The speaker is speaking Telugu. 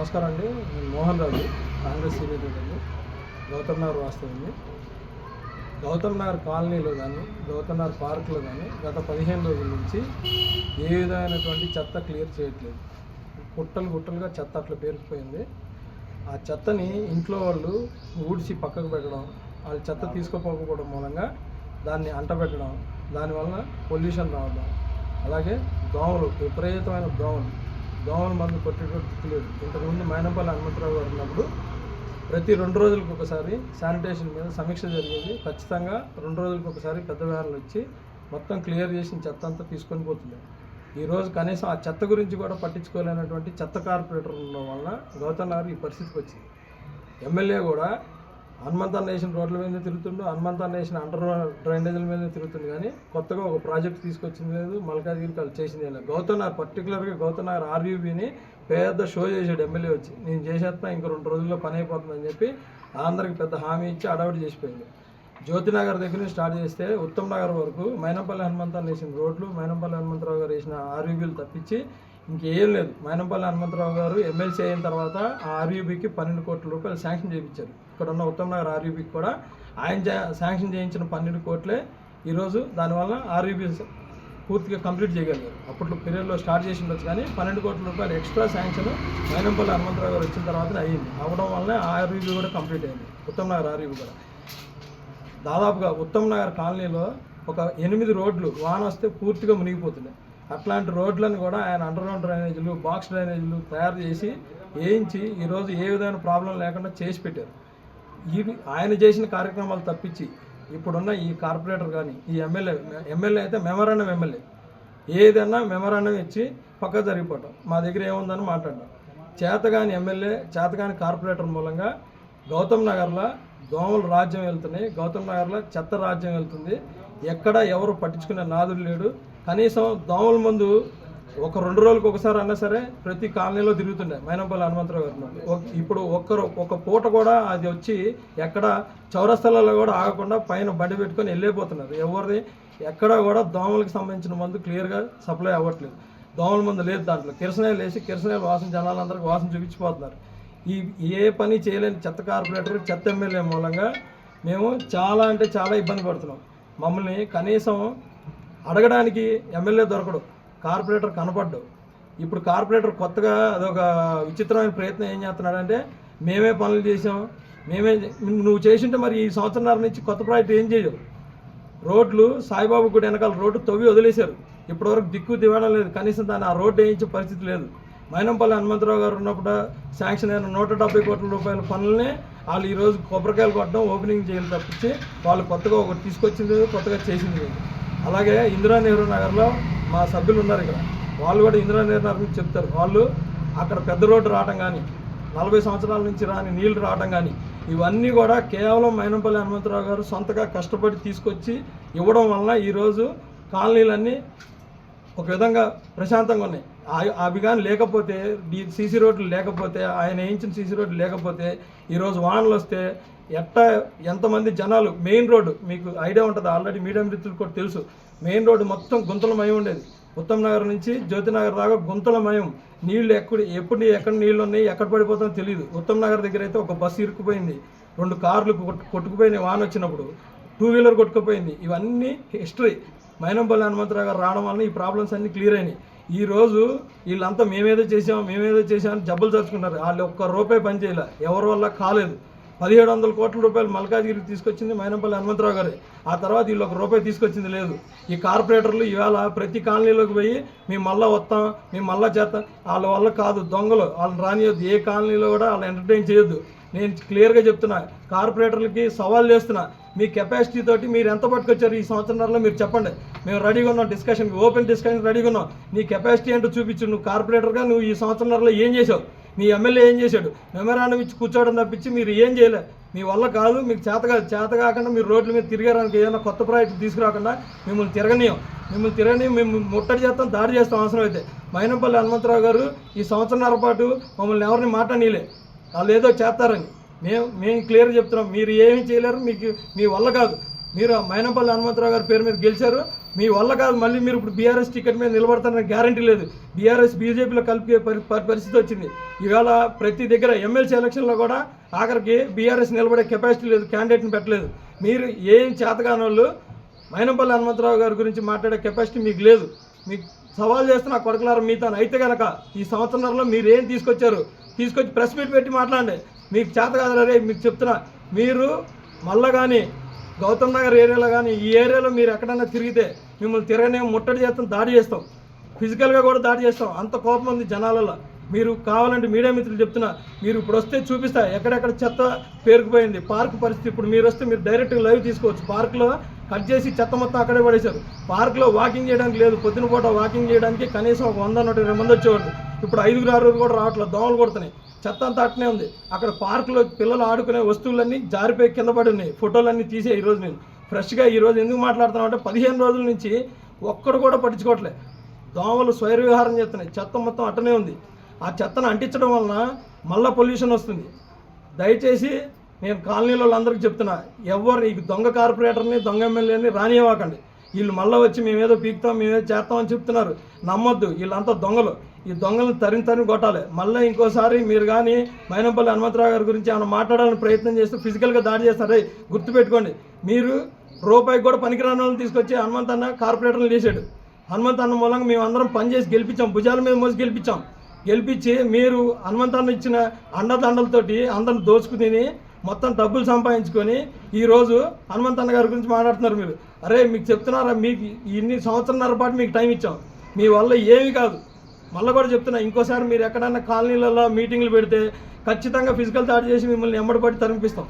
నమస్కారం అండి. నేను మోహన్ రాజు, కాంగ్రెస్ సీనియర్ లీడర్ని. గౌతమ్ నగర్ వాస్తవండి. గౌతమ్ నగర్ కాలనీలో కానీ, గౌతమ్ నగర్ పార్కులో కానీ గత 15 రోజుల నుంచి ఏ విధమైనటువంటి చెత్త క్లియర్ చేయట్లేదు. గుట్టలుగా చెత్త అట్లా పేరుకుపోయింది. ఆ చెత్తని ఇంట్లో వాళ్ళు ఊడ్చి పక్కకు పెట్టడం, వాళ్ళు చెత్త తీసుకుపోకపోవడం మూలంగా దాన్ని అంటబెట్టడం, దానివల్ల పొల్యూషన్ రావడం, అలాగే దోమలు, విపరీతమైన దోమల మందు కొట్టేటట్టు లేదు. ఇంతకుముందు మైనంపల్లి హనుమంతరావు గారు ఉన్నప్పుడు ప్రతి 2 రోజులకు ఒకసారి శానిటేషన్ మీద సమీక్ష జరిగేది. ఖచ్చితంగా 2 రోజులకు ఒకసారి పెద్ద వ్యాన్లు వచ్చి మొత్తం క్లియర్ చేసిన చెత్త అంతా తీసుకొని పోతుంది. ఈరోజు కనీసం ఆ చెత్త గురించి కూడా పట్టించుకోలేనటువంటి చెత్త కార్పొరేటర్ ఉండడం వలన గౌతమ్ నగర్ ఈ పరిస్థితికి వచ్చింది. ఎమ్మెల్యే కూడా హనుమంతన్ నేషన్ రోడ్ల మీద తిరుగుతుండు, హనుమంతన్ నేషన్ అండర్ డ్రైనేజీల మీద తిరుగుతుంది, కానీ కొత్తగా ఒక ప్రాజెక్ట్ తీసుకొచ్చింది లేదు, మల్కాజ్గిరికి వాళ్ళు చేసింది లేదు. గౌతమ్ నగర్ పర్టికులర్గా గౌతమ్ నగర్ ఆర్యూబీని పెద్ద షో చేసాడు ఎమ్మెల్యే వచ్చి. నేను చేసేస్తా, ఇంకో 2 రోజుల్లో పని అయిపోతుందని చెప్పి అందరికి పెద్ద హామీ ఇచ్చి అడవిడి చేసిపోయింది. జ్యోతినగర్ దగ్గర నుంచి స్టార్ట్ చేస్తే ఉత్తమ్ నగర్ వరకు మైనంపల్లి హనుమంతన్ వేసిన రోడ్లు, మైనంపల్లి హనుమంతరావు గారు వేసిన ఆర్యూబీలు తప్పించి ఇంకేం లేదు. మైనంపల్లి హనుమంతరావు గారు ఎమ్మెల్సీ అయిన తర్వాత ఆ ఆర్యూబీకి 12 కోట్ల రూపాయలు శాంక్షన్ చేయించారు. ఇక్కడ ఉన్న ఉత్తమ్ నగర్ ఆర్యూబీకి కూడా ఆయన శాంక్షన్ చేయించిన 12 కోట్లే ఈరోజు దానివల్ల ఆర్యూబీ పూర్తిగా కంప్లీట్ చేయగలిగారు. అప్పట్లో పీరియడ్లో స్టార్ట్ చేసి ఉండొచ్చు, కానీ 12 కోట్ల రూపాయలు ఎక్స్ట్రా శాంక్షన్ మైనంపల్లి హనుమంతరావు గారు వచ్చిన తర్వాత అయ్యింది. అవడం వల్లనే ఆ ఆర్యూబీ కూడా కంప్లీట్ అయింది. ఉత్తమ్ నగర్ ఆర్యూబీ కూడా దాదాపుగా ఉత్తమ్ నగర్ కాలనీలో ఒక 8 రోడ్లు వాన వస్తే పూర్తిగా మునిగిపోతున్నాయి. అట్లాంటి రోడ్లను కూడా ఆయన అండర్గ్రౌండ్ డ్రైనేజీలు, బాక్స్ డ్రైనేజీలు తయారు చేసి వేయించి ఈరోజు ఏ విధమైన ప్రాబ్లం లేకుండా చేసి పెట్టారు. ఇవి ఆయన చేసిన కార్యక్రమాలు తప్పించి ఇప్పుడున్న ఈ కార్పొరేటర్ కానీ ఈ ఎమ్మెల్యే అయితే మెమరాండం ఎమ్మెల్యే ఏదైనా మెమరాండం ఇచ్చి పక్క జరిగిపోవటం, మా దగ్గర ఏముందని మాట్లాడడం. చేతగాని ఎమ్మెల్యే, చేతగాని కార్పొరేటర్ మూలంగా గౌతమ్ నగర్లో దోమలు రాజ్యం వెళ్తున్నాయి, గౌతమ్ నగర్లో చెత్త రాజ్యం వెళ్తుంది. ఎక్కడ ఎవరు పట్టించుకునే నాదుడు లేడు. కనీసం దోమల మందు ఒక 2 రోజులకు ఒకసారి అన్నా సరే ప్రతి కాలనీలో తిరుగుతుండే మైనంపల్లి హనుమంతరావు గారు. ఇప్పుడు ఒక పూట కూడా అది వచ్చి ఎక్కడ చౌరస్తాలలో కూడా ఆగకుండా పైన బండి పెట్టుకొని వెళ్ళిపోతున్నారు. ఎవరిది ఎక్కడ కూడా దోమలకు సంబంధించిన మందు క్లియర్గా సప్లై అవ్వట్లేదు. దోమల మందు లేదు దాంట్లో. కిరసనాయిలు వేసి కిరసనాయిలు వాసన జనాలందరికీ వాసన చూపించిపోతున్నారు. ఏ పని చేయలేని చెత్త కార్పొరేటర్, చెత్త ఎమ్మెల్యే మూలంగా మేము చాలా అంటే చాలా ఇబ్బంది పడుతున్నాం. మమ్మల్ని కనీసం అడగడానికి ఎమ్మెల్యే దొరకడు, కార్పొరేటర్ కనపడ్డు. ఇప్పుడు కార్పొరేటర్ కొత్తగా అదొక విచిత్రమైన ప్రయత్నం ఏం చేస్తున్నాడంటే, మేమే పనులు చేసాం, నువ్వు చేసింటే మరి ఈ సంవత్సరాల నుంచి కొత్త ప్రాజెక్ట్ ఏం చేయవు. రోడ్లు సాయిబాబు గుడి వెనకాల రోడ్డు తవ్వి వదిలేశారు. ఇప్పటివరకు దిక్కు దివాణం లేదు. కనీసం దాన్ని ఆ రోడ్డు వేయించే పరిస్థితి లేదు. మైనంపల్లి హనుమంతరావు గారు ఉన్నప్పుడు శాంక్షన్ అయిన 170 కోట్ల రూపాయల పనులనే వాళ్ళు ఈరోజు కొబ్బరికాయలు కొట్టడం, ఓపెనింగ్ చేయాలి తప్పించి వాళ్ళు కొత్తగా ఒకటి తీసుకొచ్చింది లేదు, కొత్తగా చేసింది లేదు. అలాగే ఇందిరా నెహ్రూ నగర్లో మా సభ్యులు ఉన్నారు ఇక్కడ, వాళ్ళు కూడా ఇందిరా నెహ్రూ నగర్ నుంచి చెప్తారు. వాళ్ళు అక్కడ పెద్ద రోడ్డు రావడం కానీ, 40 సంవత్సరాల నుంచి రాని నీళ్లు రావడం కానీ, ఇవన్నీ కూడా కేవలం మైనంపల్లి హనుమంతరావు గారు సొంతగా కష్టపడి తీసుకొచ్చి ఇవ్వడం వలన ఈరోజు కాలనీలన్నీ ఒక విధంగా ప్రశాంతంగా ఉన్నాయి. అవి కానీ లేకపోతే, సీసీ రోడ్లు లేకపోతే, ఆయన వేయించిన సీసీ రోడ్లు లేకపోతే ఈరోజు వానలు వస్తే ఎంతమంది జనాలు, మెయిన్ రోడ్డు మీకు ఐడియా ఉంటుంది, ఆల్రెడీ మీడియా మిత్రులు కూడా తెలుసు, మెయిన్ రోడ్డు మొత్తం గుంతలమయం ఉండేది. ఉత్తమ్ నగర్ నుంచి జ్యోతినగర్ దాకా గుంతలమయం. నీళ్లు ఎక్కడ నీళ్ళు ఉన్నాయి, ఎక్కడ పడిపోతుందో తెలియదు. ఉత్తమ్ నగర్ దగ్గర అయితే ఒక బస్సు ఇరుక్కుపోయింది, 2 కార్లు కొట్టుకుపోయినాయి వాన వచ్చినప్పుడు, 2 వీలర్ కొట్టుకుపోయింది. ఇవన్నీ హిస్టరీ. మైనంపల్లి హనుమంతరావు గారు రావడం వల్ల ఈ ప్రాబ్లమ్స్ అన్నీ క్లియర్ అయినాయి. ఈరోజు వీళ్ళంతా మేమేదో చేసామని జబ్బులు చదువుకున్నారు. వాళ్ళు ₹1 పని చేయలే, ఎవరి వల్ల కాలేదు. 1700 కోట్ల రూపాయలు మల్కాజ్గిరికి తీసుకొచ్చింది మైనంపల్లి హనుమంతరావు గారే. ఆ తర్వాత వీళ్ళు ₹1 తీసుకొచ్చింది లేదు. ఈ కార్పొరేటర్లు ఇవాళ ప్రతి కాలనీలోకి పోయి మేము మళ్ళీ వస్తాం, మేము మళ్ళీ చేస్తాం. వాళ్ళ వల్ల కాదు, దొంగలు, వాళ్ళని రానియొద్దు. ఏ కాలనీలో కూడా వాళ్ళని ఎంటర్టైన్ చేయొద్దు. నేను క్లియర్గా చెప్తున్నా, కార్పొరేటర్లకి సవాల్ చేస్తున్నా, మీ కెపాసిటీ తోటి మీరు ఎంత పట్టుకొచ్చారు ఈ సంవత్సరంలో మీరు చెప్పండి. మేము రెడీగా ఉన్నాం డిస్కషన్కి, ఓపెన్ డిస్కషన్ రెడీగా ఉన్నాం. నీ కెపాసిటీ ఏంటో చూపించు. నువ్వు కార్పొరేటర్గా నువ్వు ఈ సంవత్సరంలో ఏం చేసావు, మీ ఎమ్మెల్యే ఏం చేశాడు? మెమరాండం ఇచ్చి కూర్చోవడం తప్పించి మీరు ఏం చేయలే. మీ వల్ల కాదు, మీకు చేత కాకుండా మీరు రోడ్ల మీద తిరిగారానికి ఏదైనా కొత్త ప్రాజెక్టు తీసుకురాకుండా మిమ్మల్ని తిరగనీయం, మేము ముట్టడి చేస్తాం, దాడి చేస్తాం అవసరం అయితే. మైనంపల్లి హనుమంతరావు గారు ఈ సంవత్సరాల పాటు మమ్మల్ని ఎవరిని మాట్లాడనీలే, వాళ్ళు ఏదో చేస్తారని. మేము క్లియర్గా చెప్తున్నాం, మీరు ఏమీ చేయలేరు, మీ వల్ల కాదు. మీరు మైనంపల్లి హనుమంతరావు గారి పేరు మీద గెలిచారు, మీ వల్ల కాదు. మళ్ళీ మీరు ఇప్పుడు బీఆర్ఎస్ టికెట్ మీద నిలబడతారని గ్యారంటీ లేదు. బీఆర్ఎస్ బీజేపీలో కలిపే పరిస్థితి వచ్చింది. ఇవాళ ప్రతి దగ్గర ఎమ్మెల్సీ ఎలక్షన్లో కూడా ఆఖరికి బీఆర్ఎస్ నిలబడే కెపాసిటీ లేదు, క్యాండిడేట్ని పెట్టలేదు. మీరు ఏం చేతగాని వాళ్ళు మైనంపల్లి హనుమంతరావు గారి గురించి మాట్లాడే కెపాసిటీ మీకు లేదు. మీకు సవాల్ చేస్తున్న కొడకలారా మీతో అయితే కనుక ఈ సంవత్సరంలో మీరు ఏం తీసుకొచ్చి ప్రెస్ మీట్ పెట్టి మాట్లాడండి. మీకు చేత కాదు రే, మీకు చెప్తున్నా. మీరు మళ్ళా కానీ గౌతమ్ నగర్ ఏరియాలో కానీ ఈ ఏరియాలో మీరు ఎక్కడైనా తిరిగితే మిమ్మల్ని తిరగనే ముట్టడి చేస్తాం, దాడి చేస్తాం, ఫిజికల్గా కూడా దాడి చేస్తాం. అంత కోపం ఉంది జనాలలో. మీరు కావాలంటే మీడియా మిత్రులు చెప్తున్నా, మీరు ఇప్పుడు వస్తే చూపిస్తా ఎక్కడెక్కడ చెత్త పేరుకుపోయింది. పార్క్ పరిస్థితి ఇప్పుడు మీరు వస్తే మీరు డైరెక్ట్గా లైవ్ తీసుకోవచ్చు. పార్క్లో కట్ చేసి చెత్త మొత్తం అక్కడే పడేశారు. పార్క్లో వాకింగ్ చేయడానికి లేదు. పొద్దున పూట వాకింగ్ చేయడానికి కనీసం ఒక 100-120 మంది వచ్చేవాళ్ళు. ఇప్పుడు 5-6 కూడా రావట్లేదు, దోమలు కొడుతున్నాయి. చెత్త అంతా అట్టనే ఉంది. అక్కడ పార్కులో పిల్లలు ఆడుకునే వస్తువులన్నీ జారిపోయి కింద పడి ఉన్నాయి. ఫోటోలన్నీ తీసే ఈరోజు నేను ఫ్రెష్గా ఈరోజు ఎందుకు మాట్లాడుతున్నాను అంటే 15 రోజుల నుంచి ఒక్కడు కూడా పట్టించుకోవట్లేదు. దోమలు స్వైర విహారం చేస్తున్నాయి. చెత్త మొత్తం అట్టనే ఉంది. ఆ చెత్తను అంటించడం వలన మళ్ళీ పొల్యూషన్ వస్తుంది. దయచేసి నేను కాలనీలో వాళ్ళందరికీ చెప్తున్నా, ఎవరు ఈ దొంగ కార్పొరేటర్ని దొంగ ఎమ్మెల్యేని రానివ్వకండి. వీళ్ళు మళ్ళీ వచ్చి మేమేదో పీకుతాం, మేమేదో చేస్తామని చెప్తున్నారు. నమ్మొద్దు, వీళ్ళంతా దొంగలు. ఈ దొంగలను తరిమి కొట్టాలి. మళ్ళీ ఇంకోసారి మీరు కానీ మైనంపల్లి హనుమంతరావు గారి గురించి ఏమైనా మాట్లాడాలని ప్రయత్నం చేస్తూ ఫిజికల్గా దాడి చేస్తారే గుర్తుపెట్టుకోండి. మీరు రూపాయికి కూడా పనికిరాని వాళ్ళని తీసుకొచ్చి హనుమంతన్న కార్పొరేటర్లు చేశాడు. హనుమంతన్న మూలంగా మేము అందరం పనిచేసి గెలిపించాం, భుజాల మీద మోసి గెలిపించి మీరు హనుమంతన్న ఇచ్చిన అండదండలతోటి అందరిని దోచుకుని మొత్తం డబ్బులు సంపాదించుకొని ఈరోజు హనుమంతన్న గారి గురించి మాట్లాడుతున్నారు. మీరు అరే మీకు చెప్తున్నారా, మీకు ఇన్ని సంవత్సరాల పాటు మీకు టైం ఇచ్చాం, మీ వల్ల ఏమీ కాదు. మళ్ళీ కూడా చెప్తున్నా, ఇంకోసారి మీరు ఎక్కడన్నా కాలనీలలో మీటింగ్లు పెడితే ఖచ్చితంగా ఫిజికల్ దాడి చేసి మిమ్మల్ని ఎంబడబడి తరిపిస్తాం.